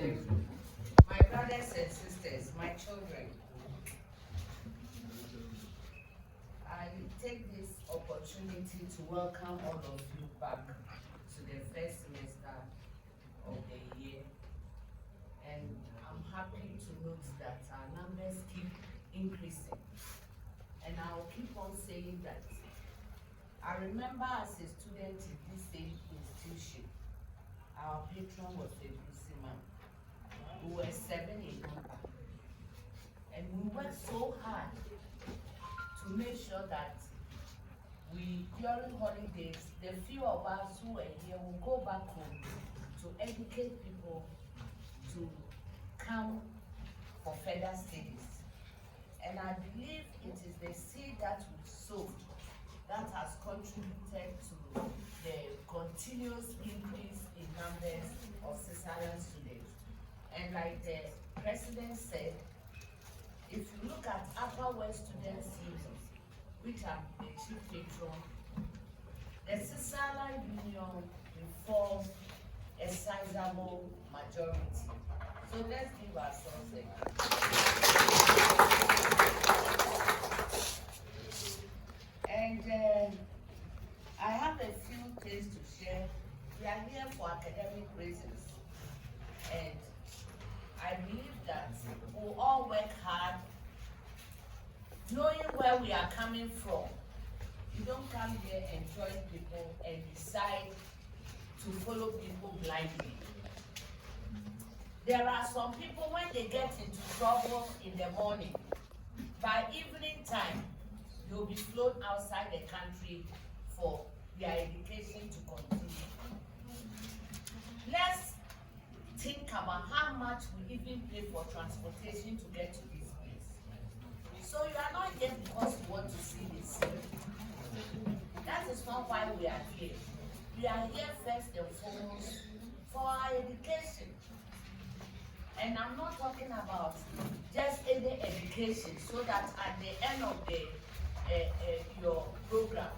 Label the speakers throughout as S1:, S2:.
S1: my brothers and sisters, my children, I take this opportunity to welcome all of you back to the first semester of the year. And I'm happy to note that our numbers keep increasing. And I'll keep on saying that. I remember as a student in this same institution, our patron was a busy man. We were 7 in number. And we worked so hard to make sure that we, during holidays, the few of us who were here will go back home to educate people to come for further studies. And I believe it is the seed that we sowed that has contributed to the continuous increase in numbers of Caesarean students. And like the president said, if you look at Upper West Students Union, which I'm the chief patron, the Caesarean Union will form a sizable majority. So let's give ourselves a And I have a few things to share. We are here for academic reasons. And I believe that we all work hard, knowing where we are coming from. You don't come here and join people and decide to follow people blindly. There are some people, when they get into trouble in the morning, by evening time, they'll be flown outside the country for their education to continue. Let's think about how much we even pay for transportation to get to this place. So you are not here because you want to see this. That is not why we are here. We are here first and foremost for our education. And I'm not talking about just any education, so that at the end of the your program,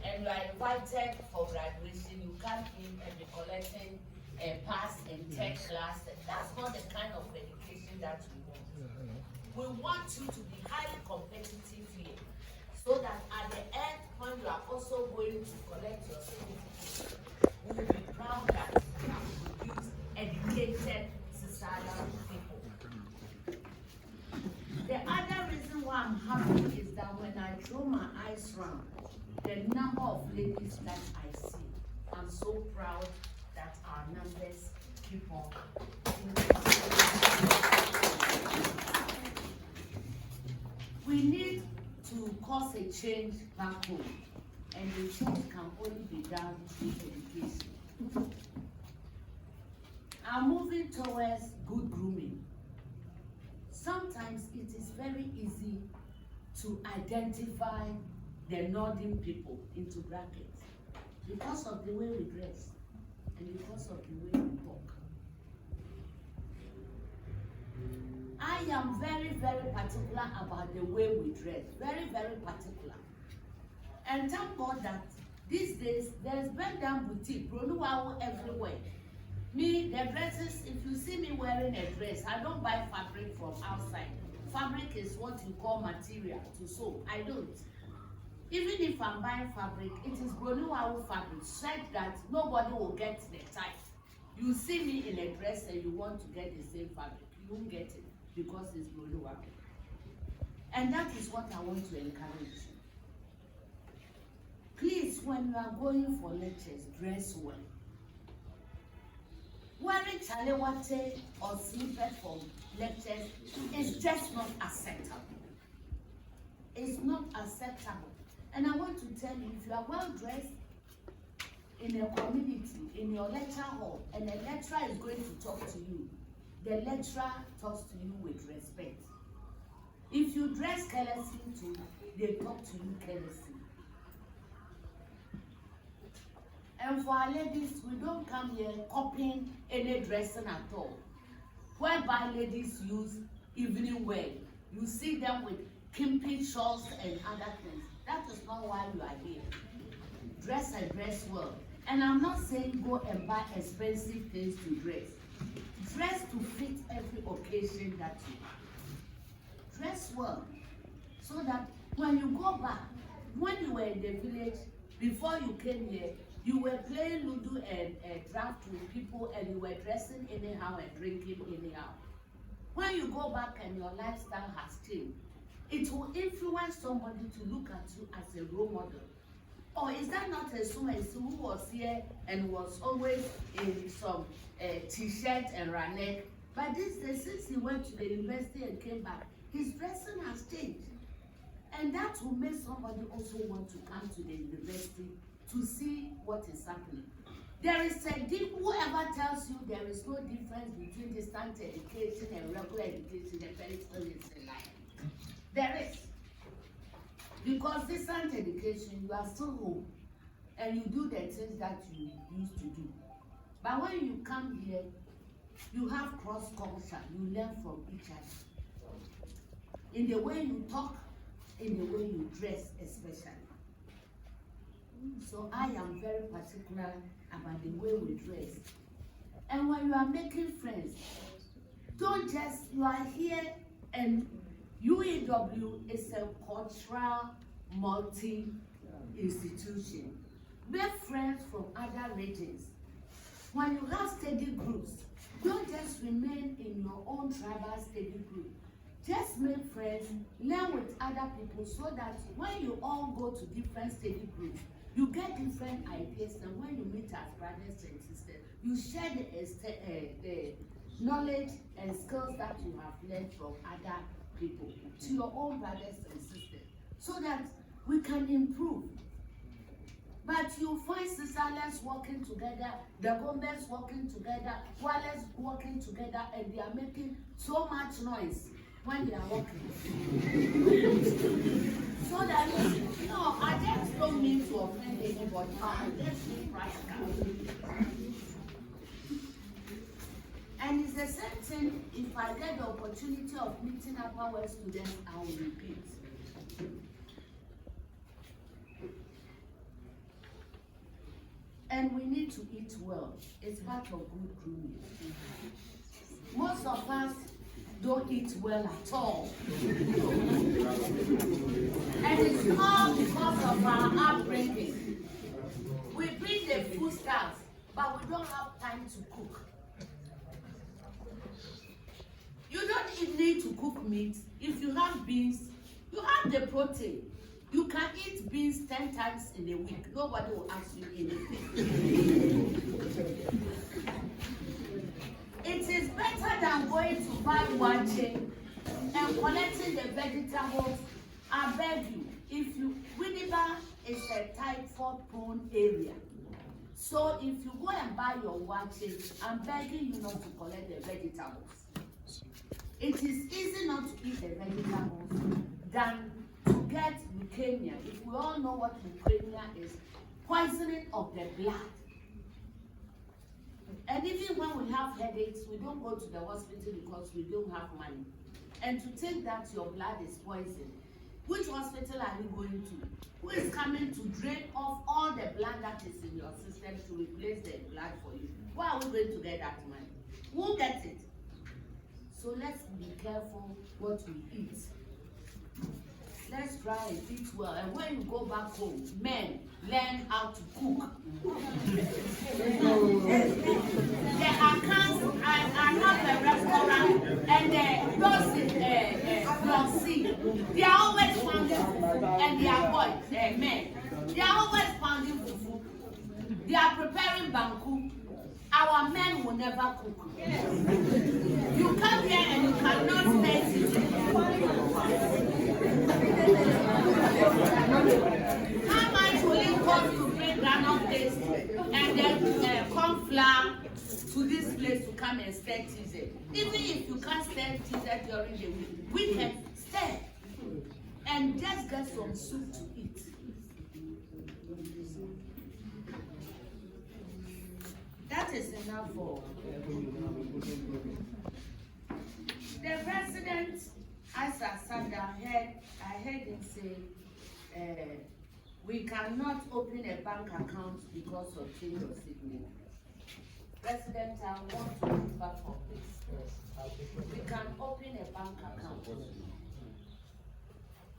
S1: and you are invited for graduation, you come in and be collecting a pass in tech class. That's not the kind of education that we want. We want you to be highly competitive here, so that at the end, when you are also going to collect your certificate, we will be proud that you have produced educated Caesarean people. The other reason why I'm happy is that when I throw my eyes round, the number of ladies that I see, I'm so proud that our numbers keep on increasing. We need to cause a change back home, and the change can only be done through education. I'm moving towards good grooming. Sometimes it is very easy to identify the northern people into brackets because of the way we dress and because of the way we talk. I am very, very particular about the way we dress. Very, very particular. And thank God that these days there's Bendam Boutique, Bronuau everywhere. Me, the dresses, if you see me wearing a dress, I don't buy fabric from outside. Fabric is what you call material to sew. I don't. Even if I'm buying fabric, it is Bronuau fabric, such that nobody will get the type. You see me in a dress and you want to get the same fabric. You won't get it because it's Bronuau. And that is what I want to encourage you. Please, when you are going for lectures, dress well. Wearing chalewate or slippers for lectures is just not acceptable. It's not acceptable. And I want to tell you, if you are well dressed in a community, in your lecture hall, and a lecturer is going to talk to you, the lecturer talks to you with respect. If you dress carelessly too, they talk to you carelessly. And for our ladies, we don't come here copying any dressing at all. Whereby ladies use evening wear. You see them with kimpy shorts and other things. That is not why you are here. Dress and dress well. And I'm not saying go and buy expensive things to dress. Dress occasion that you have. Dress well, so that when you go back, when you were in the village, before you came here, you were playing Ludo and draft with people, and you were dressing anyhow and drinking anyhow. When you go back and your lifestyle has changed, it will influence somebody to look at you as a role model. Or is that not a woman who was here and was always in some t-shirt and ranek? But this day, since he went to the university and came back, his dressing has changed. And that will make somebody also want to come to the university to see what is happening. There is a deep, whoever tells you there is no difference between distance education and regular education, the person is a liar. There is. Because distance education, you are still home and you do the things that you used to do. But when you come here, you have cross culture, you learn from each other. In the way you talk, in the way you dress especially. So I am very particular about the way we dress. And when you are making friends, don't just, you are here and UEW is a cultural multi-institution. Make friends from other regions. When you have study groups, don't just remain in your own tribal study group. Just make friends, learn with other people so that when you all go to different study groups, you get different ideas, and when you meet as brothers and sisters, you share the knowledge and skills that you have learned from other people to your own brothers and sisters, so that we can improve. But you find sisterless working together, the Gombes working together, Wales working together, and they are making so much noise when they are working. So that, no, I just don't mean to offend anybody, I just mean practical. And it's the same thing, if I get the opportunity of meeting Upper West students, I will repeat. And we need to eat well. It's part of good grooming. Most of us don't eat well at all. And it's all because of our upbringing. We bring the foodstuffs, but we don't have time to cook. You don't need to cook meat. If you have beans, you have the protein. You can eat beans 10 times in a week. Nobody will ask you anything. It is better than going to buy one chain and collecting the vegetables. I beg you, if you, Winneba is a type 4 prone area. So if you go and buy your one chain, I'm begging you not to collect the vegetables. It is easy not to eat the vegetables than to get leukemia. If we all know what leukemia is, poisoning of the blood. And even when we have headaches, we don't go to the hospital because we don't have money. And to think that your blood is poisoned, which hospital are you going to? Who is coming to drain off all the blood that is in your system to replace the blood for you? Where are we going to get that money? Who gets it? So let's be careful what we eat. Let's try and eat well. And when you go back home, men, learn how to cook. There are cans, I have a restaurant, and those they are always pounding fufu, and they are boys, men. They are always pounding fufu. They are preparing banku. Our men will never cook. You come here and you cannot stay sitting. How much will it cost to bring groundnut paste and then corn flour to this place to come and stay teaser? Even if you can't stay teaser during the week, we can stay and just get some soup to eat. That is enough for the president. As I sat down, I heard him say, we cannot open a bank account because of change of signature. President, I want to differ from this. We can open a bank account.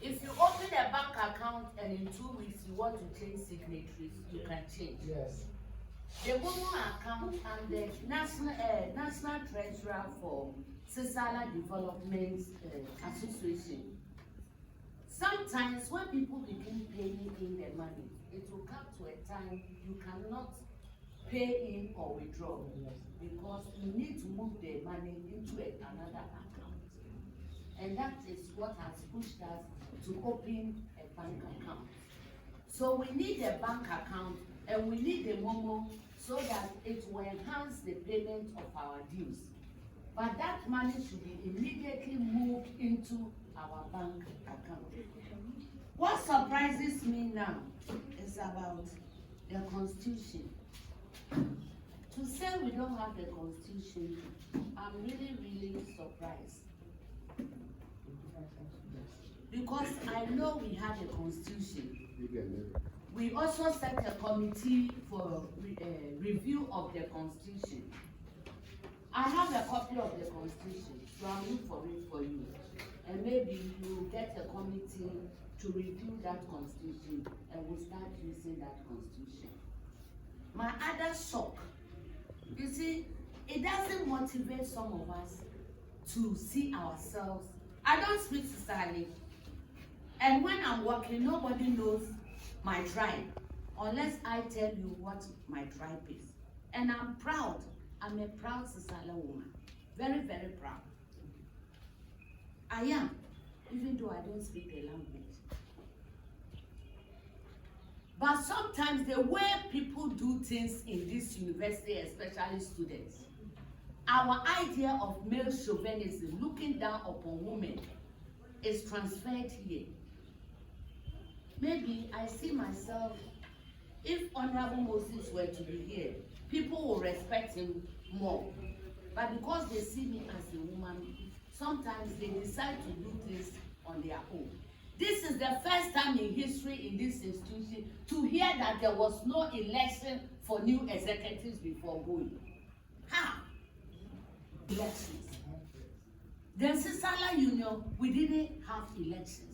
S1: If you open a bank account and in 2 weeks you want to change signatories, you can change.
S2: Yes.
S1: The Momo account and the National Treasurer for Sisala Development Association. Sometimes when people begin paying in their money, it will come to a time you cannot pay in or withdraw because you need to move the money into another account. And that is what has pushed us to open a bank account. So we need a bank account and we need the Momo so that it will enhance the payment of our dues. But that money should be immediately moved into our bank account. What surprises me now is about the Constitution. To say we don't have the Constitution, I'm really, really surprised. Because I know we had a Constitution. We also set a committee for review of the Constitution. I have a copy of the Constitution, so I'll look for it for you. And maybe you get a committee to review that Constitution and we'll start using that Constitution. My other shock, you see, it doesn't motivate some of us to see ourselves. I don't speak Sisali, and when I'm working, nobody knows my tribe unless I tell you what my tribe is. And I'm proud. I'm a proud Sisala woman. Very, very proud. I am, even though I don't speak the language. But sometimes the way people do things in this university, especially students, our idea of male chauvinism, looking down upon women, is transferred here. Maybe I see myself, if Honorable Moses were to be here, people will respect him more. But because they see me as a woman, sometimes they decide to do things on their own. This is the first time in history in this institution to hear that there was no election for new executives before going. How? Elections. Then Sisala Union, we didn't have elections.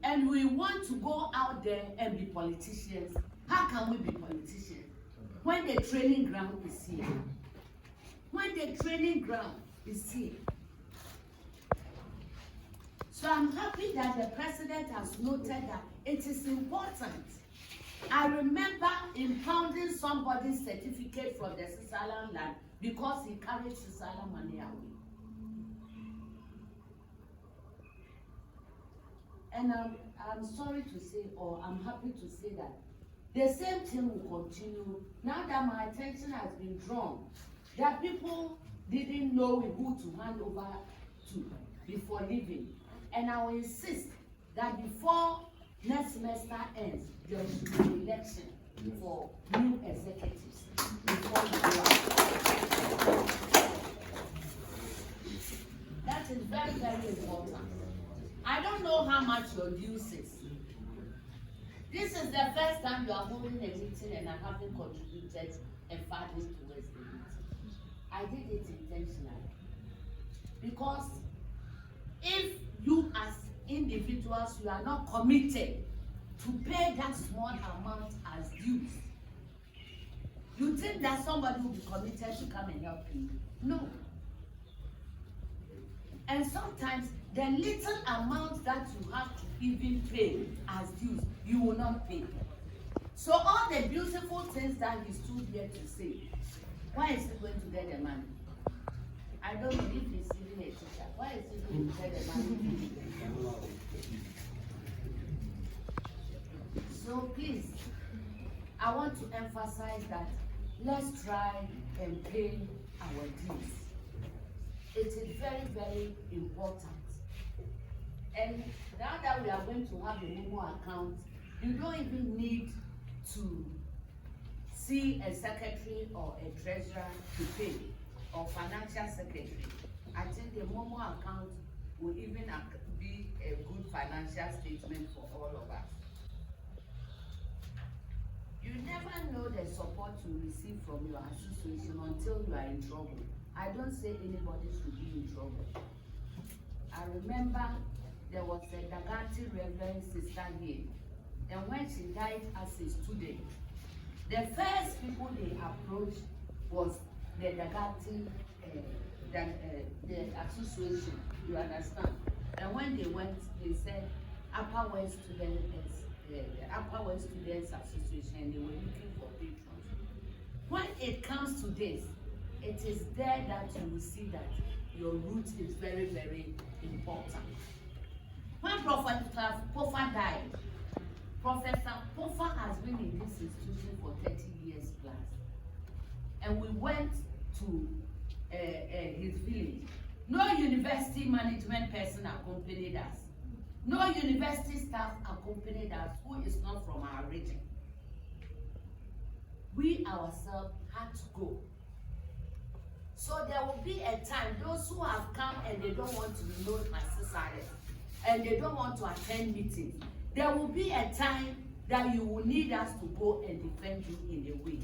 S1: And we want to go out there and be politicians. How can we be politicians? When the training ground is here. When the training ground is here. So I'm happy that the president has noted that it is important. I remember impounding somebody's certificate from the Sisala land because he carried Sisala money away. And I'm sorry to say, or I'm happy to say that the same thing will continue now that my attention has been drawn. That people didn't know who to hand over to before leaving. And I will insist that before next semester ends, there should be an election for new executives before we go out. That is very, very important. I don't know how much your dues is. This is the first time you are holding a meeting and I haven't contributed a funding towards the meeting. I did it intentionally. Because if you as individuals, you are not committed to pay that small amount as dues, you think that somebody will be committed to come and help you? No. And sometimes the little amount that you have to even pay as dues, you will not pay. So all the beautiful things that he stood here to say, why is he going to get the money? I don't know if he's even a teacher. Why is he going to get the money? So please, I want to emphasize that let's try and pay our dues. It is very, very important. And now that we are going to have a Momo account, you don't even need to see a secretary or a treasurer to pay, or financial secretary. I think the Momo account will even be a good financial statement for all of us. You never know the support you receive from your association until you are in trouble. I don't say anybody should be in trouble. I remember there was a Daganti Reverend sister here, and when she died as a student, the first people they approached was the Daganti, the association, you understand? And when they went, they said Upper West Students, Upper West Students Association, they were looking for patrons. When it comes to this, it is there that you will see that your root is very, very important. When Prophet Pofa died, Professor Pofa has been in this institution for 30 years plus. And we went to his village. No university management person accompanied us. No university staff accompanied us who is not from our region. We ourselves had to go. So there will be a time, those who have come and they don't want to be known as society, and they don't want to attend meetings, there will be a time that you will need us to go and defend you in a way.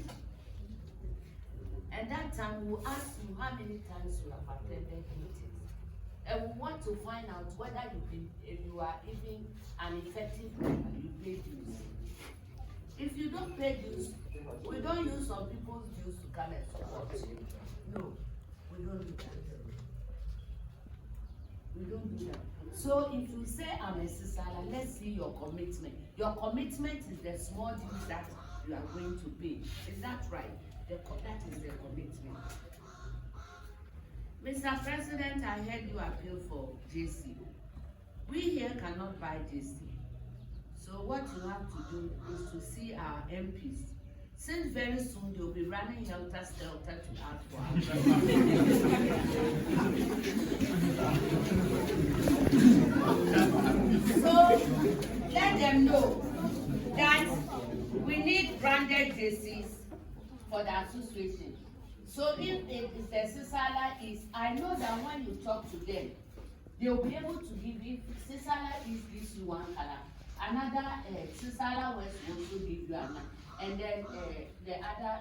S1: And that time we'll ask you how many times you have attended meetings. And we want to find out whether you are even an effective member, you pay dues. If you don't pay dues, we don't use some people's dues to come and support you. No, we don't do that. We don't do that. So if you say I'm a Sisala, let's see your commitment. Your commitment is the small dues that you are going to pay. Is that right? That is the commitment. Mr. President, I heard you appeal for JC. We here cannot buy JC. So what you have to do is to see our MPs. Since very soon they'll be running helter-skelter to ask for our So let them know that we need branded JCs for the association. So if it is the Sisala East, I know that when you talk to them, they will be able to give you, Sisala East gives you one color, another Sisala West will also give you another, and then the other,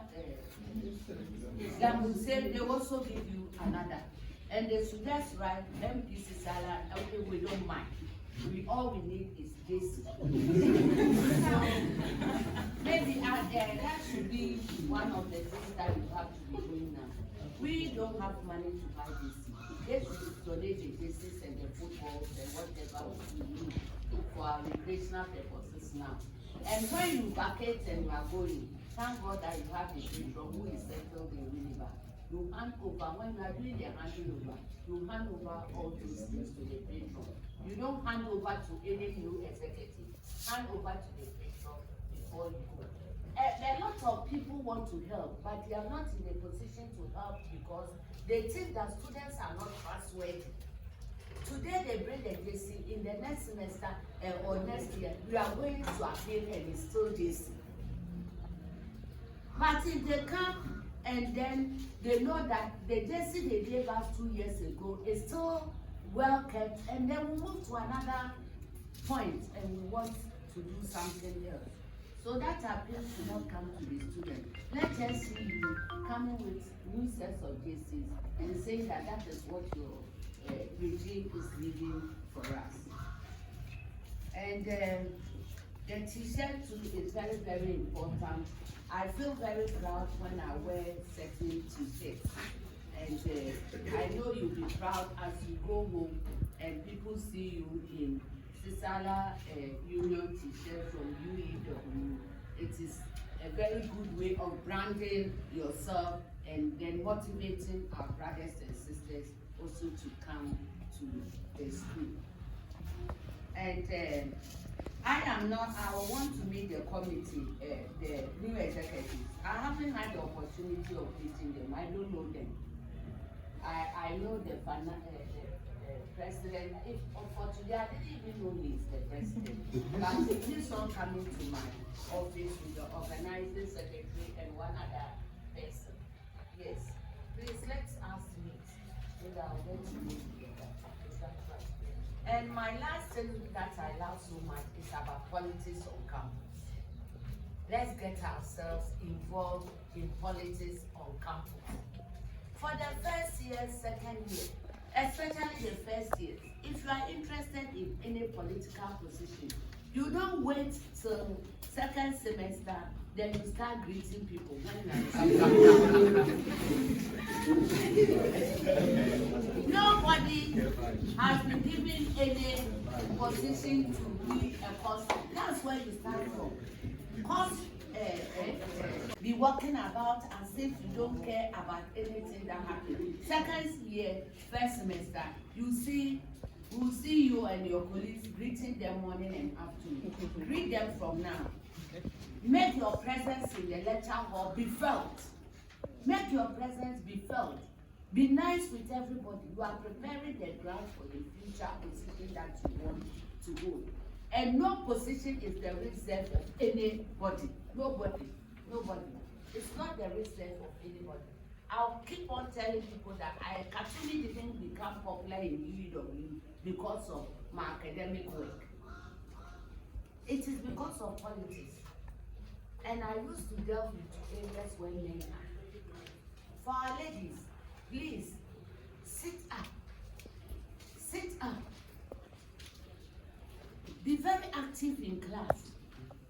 S1: that will say they also give you another. And the Sudas right, MP Sisala, okay, we don't mind. All we need is this. Maybe that should be one of the things that you have to be doing now. We don't have money to buy this. They should donate the bases and the footballs and whatever we need for our recreational purposes now. And when you vacate and you are going, thank God that you have a patron who is settled in Winneba. You hand over, when you are doing the handing over, you hand over all these things to the patron. You don't hand over to any new executive. Hand over to the patron before you go. A lot of people want to help, but they are not in a position to help because they think that students are not trustworthy. Today they bring the JC, in the next semester or next year, we are going to appeal and it's still JC. But if they come and then they know that the JC they gave us 2 years ago is still well kept, and then we move to another point and we want to do something else. So that appeal should not come to the student. Let us see you coming with new sets of JCs and saying that that is what your regime is leaving for us. And the t-shirt too is very, very important. I feel very proud when I wear certain t-shirts. And I know you'll be proud as you go home and people see you in Sisala Union t-shirt from UEW. It is a very good way of branding yourself and then motivating our brothers and sisters also to come to the school. And I want to meet the committee, the new executives. I haven't had the opportunity of meeting them. I don't know them. I know the president. For today, I didn't even know he is the president. But he keeps on coming to my office with the organizing secretary and one other person. Yes. Please, let's ask meet so that I'll get to meet together. Is that right? And my last thing that I love so much is about politics on campus. let's get ourselves involved in politics on campus. For the first year, second year, especially the first year, if you are interested in any political position, you don't wait till second semester, then you start greeting people. Nobody has been given any position to be a person. That's where you start from. Cause be walking about as if you don't care about anything that happens. Second year, first semester, we'll see you and your colleagues greeting them morning and afternoon. Greet them from now. Make your presence in the lecture hall be felt. Make your presence be felt. Be nice with everybody. You are preparing the ground for the future position that you want to hold. And no position is the reserve of anybody. Nobody. It's not the reserve of anybody. I'll keep on telling people that I actually didn't become popular in UEW because of my academic work. It is because of politics. And I used to delve into areas where men are. For our ladies, please, sit up. Sit up. Be very active in class.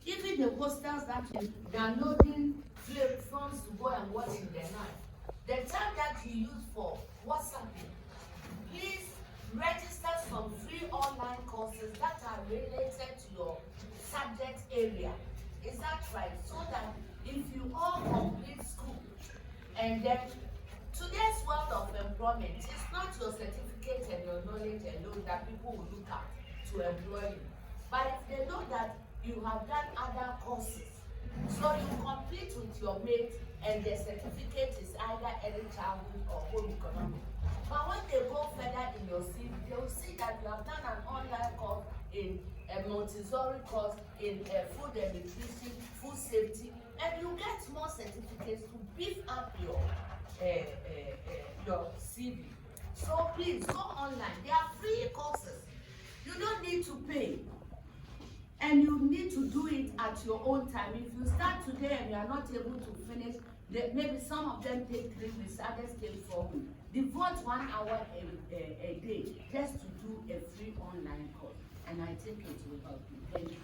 S1: Even the posters that you downloading phones to go and watch in the night. The time that you use for WhatsApping, please register some free online courses that are related to your subject area. Is that right? So that if you all complete school, and then today's world of employment is not your certificate and your knowledge alone that people will look at to employ you. But if they know that you have done other courses, so you complete with your mate and the certificate is either early childhood or home economics. But when they go further in your CV, they will see that you have done an online course in a Montessori course in food and nutrition, food safety, and you get more certificates to beef up your CV. So please go online. They are free courses. You don't need to pay. And you need to do it at your own time. If you start today and you are not able to finish, maybe some of them take 3 weeks, others take 4 weeks. Devote 1 hour a day just to do a free online course. And I think it will help you. Thank you.